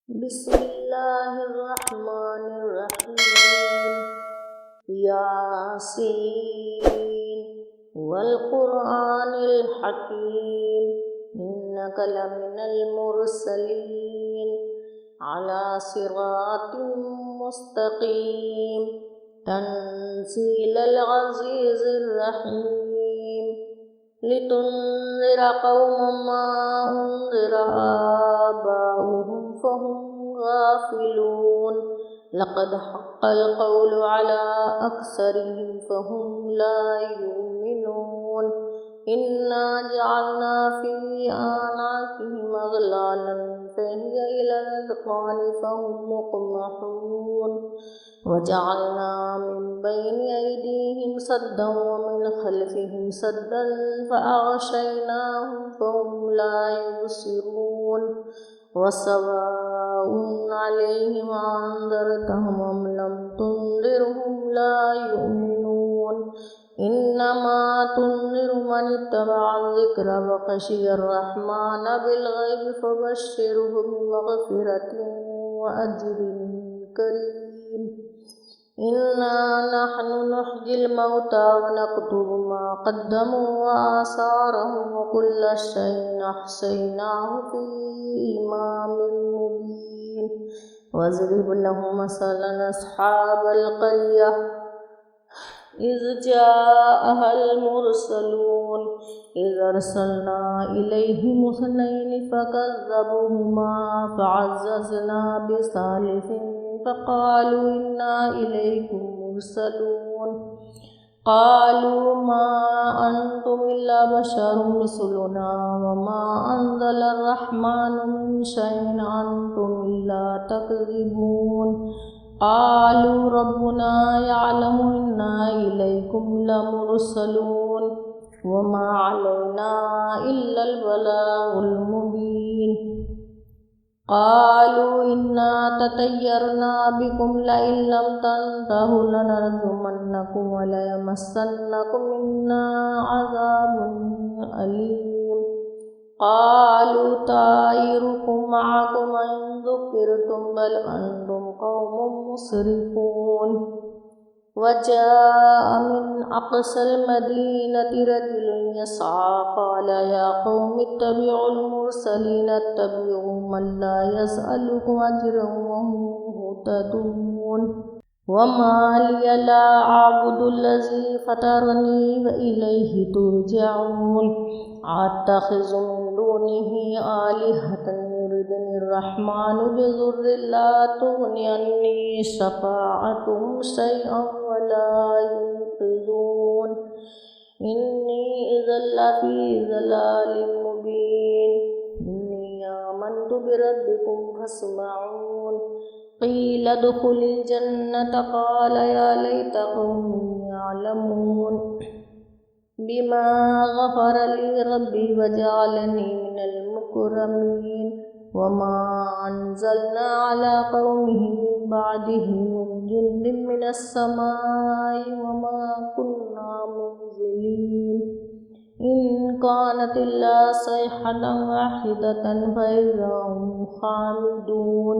बिस्मिल्लाहिर्रहमानिर्रहीम। यासीन वल क़ुरआनिल हकीम इन्नका लमिनल मुरसलीन अला सिरातिम मुस्तक़ीम तंज़ीलल अज़ीज़िर रहीम लितुन्ज़िरा क़ौमम मा उन्ज़िरा आबाउहुम फ़हुम गाफ़िलून लक़द हक़्क़ल क़ौलु अला अक्सरिहिम फ़हुम ला युमिनून इन्ना जअलना फ़ी आनाक़िहिम अग़लालन फ़हिय इलल अज़क़ानि फ़हुम मुक़महून वजअलना मिन बैनि अयदीहिम सद्दन व मिन ख़ल्फ़िहिम सद्दन फ़अग़शयनाहुम फ़हुम ला युबसिरून वसवाउन अलैहिम अअन्ज़रतहुम अम लम तुन्ज़िरहुम ला युमिनून इन्नमा तुन्ज़िरु मन इत्तबअ ज़िक्र व ख़शियर रहमान बिलग़ैबि फ़बश्शिरहु बिमग़फ़िरतिन व अज्रिन करीम। इन्ना नहनु नुह्यिल मौता व नक्तुबु मा क़द्दमू व आसारहुम व कुल्ल शैइन अहसैनाहु फ़ी इमामिन मुबीन। वज़रिब लहुम मसलन अस्हाबल क़र्यह इज़ जाअहल मुरसलून इज़ अरसलना इलैहिम इस्नैनि फ़कज़्ज़बूहुमा फ़अज़्ज़ज़ना बिसालिसिन फ़क़ालू इन्ना इलैकुम मुरसलून क़ालू मा अंतुम इल्ला बशरुम मिस्लुना व मा अंज़लर रहमानु मिन शैइन अंतुम इल्ला तकज़िबून क़ालू रब्बुना यअलमु इन्ना इलैकुम लमुरसलून व मा अलैना इल्लल बलागुल मुबीन। क़ालू इन्ना ततय्यरना बिकुम लइन लम तंतहु लनरजुमन्नकुम व लयमस्सन्नकुम मिन्ना अज़ाबुन अलीम। क़ालू ताइरुकुम मअकुम इन ज़ुकिरतुम बल अंतुम क़ौमुम मुस्रिफून। वजाअ मिन अक़सल मदीनति रजुलुन यसअ क़ाल या क़ौमि इत्तबिउल मुरसलीन इत्तबिउ मन ला यसअलुकुम अज्रन व हुम मुहतदून। वमा लिय ला अअबुदुल्लज़ी फ़तरनी व इलैहि तुरजऊन अत्तख़िज़ु मिन दूनिहि आलिहतन युरिदुनिर रहमानु बिज़ुर्रिन ला तुग़नि अन्नी शफ़ाअतुहुम शैअन व ला युनक़िज़ून इन्नी इज़्ज़न लफ़ी ज़लालिम मुबीन। इन्नी आमन्तु बिरब्बिकुम फ़स्मऊन। क़ील उद्ख़ुलिल जन्नत क़ाल या लैत क़ौमी यअलमून बिमा ग़फ़र ली रब्बी वजअलनी मिनल मुकरमीन। वमा अंज़लना अला क़ौमिहि मिन बअदिहि मिन जुन्दिन मिनस समाइ वमा कुन्ना मुनज़िलीन। इन कानत इल्ला सयहतन वाहिदतन फ़इज़ा हुम ख़ामिदून।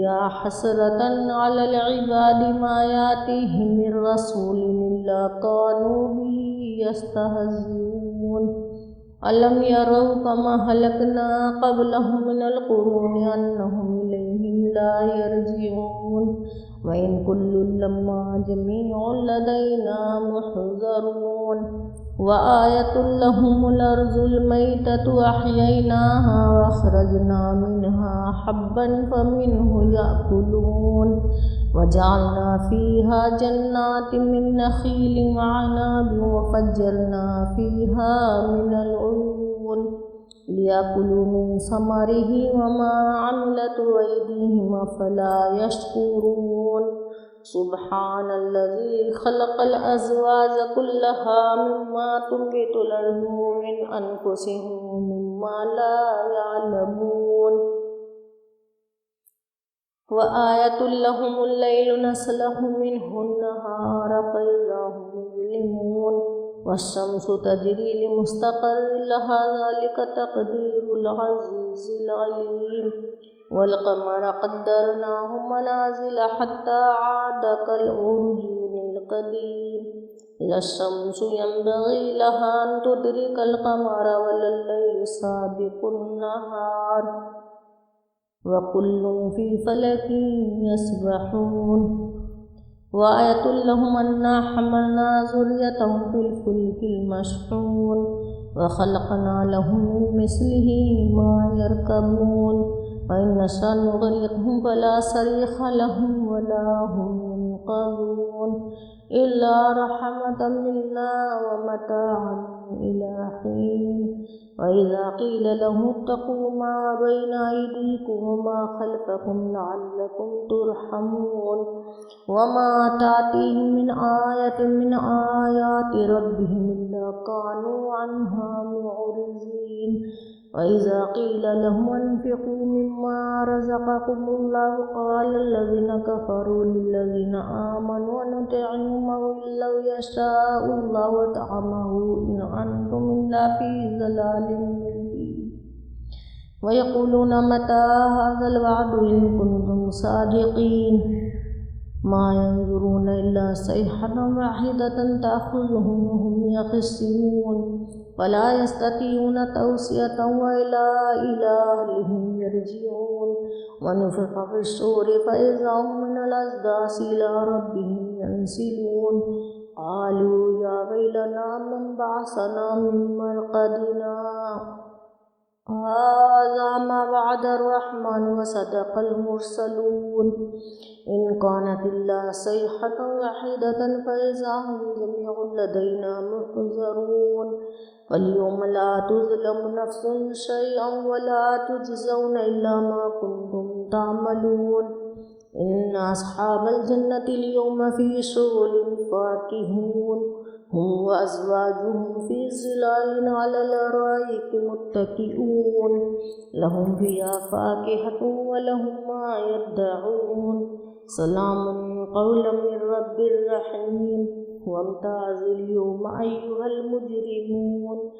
या हसरतन अलल इबादि मा यातीहिम मिर रसूलिन इल्ला कानू बिही यस्तहज़िऊन। अलम यरौ कमा हलकना क़ब्लहुम मिनल क़ुरूनि अन्नहुम इलैहिम ला यरजिऊन। व इन कुल्लुन लम्मा जमीउन लदैना मुहज़रून। व आयतुल लहुमुल अर्ज़ुल मैततु अह्यैनाहा व अख़रजना मिन्हा हब्बन फ़मिन्हु यअकुलून। वजअलना फ़ीहा जन्नातिन मिन नख़ीलिन व अअनाबिन व फ़ज्जरना फ़ीहा मिनल उयून लियकुलू मिन समरिही व मा अमिलतहु अयदीहिम अफ़ला यशकुरून। सुब्हानल्लज़ी ख़लक़ल अज़वाज कुल्लहा मिम्मा तुंबितुल अर्ज़ु व मिन अनफुसिहिम व मिम्मा ला यअलमून। व आयतुल लहुमुल लैलु नस्लखु मिन्हु अन्नहार फ़इज़ा हुम मुज़लिमून। वश्शम्सु तजरी लिमुस्तक़र्रिन लहा ज़ालिका तक़दीरुल अज़ीज़िल अलीम। والقمر قدرناه منازل حتى عاد كالعرجون القديم لا الشمس ينبغي لها أن تدرك القمر ولا الليل سابق النهار وكل في فلك يسبحون وآية لهم أنا حملنا ذريتهم في الفلك المشحون وخلقنا لهم من مثله ما يركبون وإن نشأ نغرقهم فلا صريخ لهم ولا هم ينقذون إلا رحمة منا ومتاعا إلى حين وإذا قيل لهم اتقوا ما بين أيديكم وما خلفكم لعلكم ترحمون وما تأتيهم من آية من آيات ربهم إلا كانوا عنها معرضين وإذا قيل لهم انفقوا مما رزقكم الله قال الذين كفروا للذين آمنوا نطعم من لو يشاء الله طعمه إن أنتم إلا في ضلال مبين ويقولون متى هذا الوعد إن كنتم صادقين ما ينظرون إلا صيحة واحدة تأخذهم وهم يخصمون ولا يستطيعون توصية وإلى أهلهم يرجعون ونفخ في الصور فإذا هم من الأصداث إلى ربهم ينسلون قالوا يا ويلنا من بعثنا من مرقدنا هذا ما وعد الرحمن وصدق المرسلون إن كانت إلا صيحة واحدة فإذا هم جميع لدينا محضرون فاليوم لا تظلم نفس شيئا ولا تجزون إلا ما كنتم تعملون إن أصحاب الجنة اليوم في شغل فاكهون هم وأزواجهم في ظلال على الأرائك متكئون لهم فيها فاكهة ولهم ما يدعون سلام قولا من رب رحيم وامتاز اليوم أيها المجرمون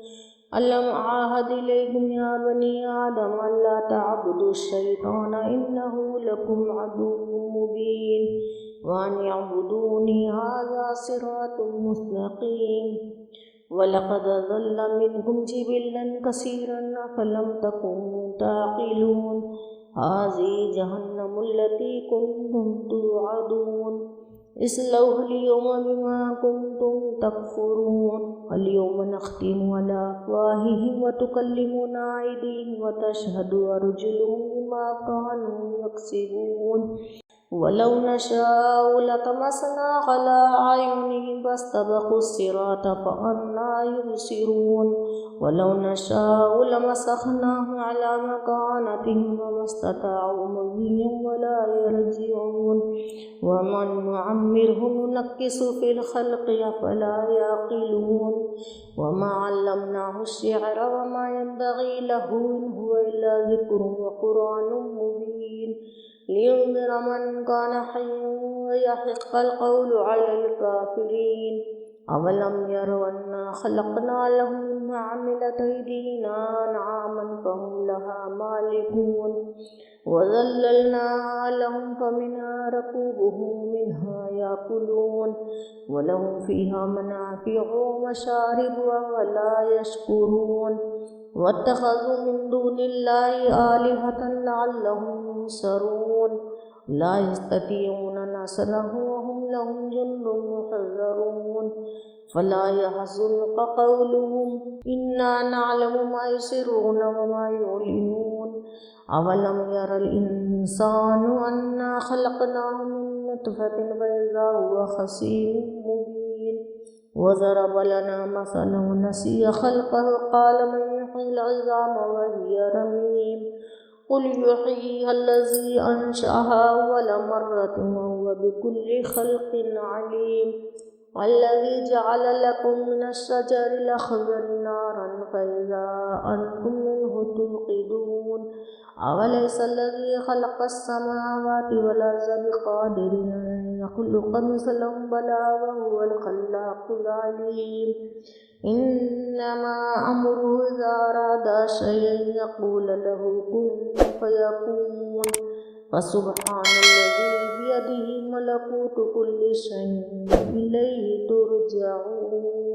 ألم أعهد إليكم يا بني آدم ألا تعبدوا الشيطان إنه لكم عدو مبين وأن يعبدوني هذا صراط مستقيم ولقد ضل منكم جبلا كثيرا أفلم تكونوا تعقلون هذه جهنم التي كنتم توعدون اصلوها اليوم بما كنتم تكفرون اليوم نختم على أفواههم وتكلمنا أيديهم وتشهد أرجلهم بما كانوا يكسبون ولو نشاء لطمسنا على أعينهم فاستبقوا الصراط فأنى يبصرون ولو نشاء لمسخناهم على مكانتهم وما استطاعوا مضيا ولا يرجعون ومن نعمره ننكس في الخلق أفلا يعقلون وما علمناه الشعر وما ينبغي له إن هو إلا ذكر وقرآن مبين لينذر من كان حيا ويحق القول على الكافرين أولم يروا أنا خلقنا لهم مما عملت أيدينا أنعاما فهم لها مالكون وذللناها لهم فمنها ركوبهم منها يأكلون ولهم فيها منافع ومشارب ولا يشكرون واتخذوا من دون الله آلهة لعلهم ينصرون لا يستطيعون نصره وهم لهم جند محذرون فلا يحزنك قولهم إنا نعلم ما يسرون وما يعلنون أولم ير الإنسان أنا خلقناه من نطفة فإذا هو خصيم مبين وضرب لنا مثلا ونسي خلقه قال من يحيي العظام وهي رميم قل يحييها الذي أنشأها أول مرة وهو بكل خلق عليم والذي جعل لكم من الشجر الأخضر نارا فإذا أنتم منه توقدون أوليس الذي خلق السماوات والأرض بقادر أن يخلق مثلهم بلى وهو الخلاق العليم إنما أمره إذا أراد شيئا يقول له كن فيكون فسبحان الذي بيده ملكوت كل شيء إليه ترجعون.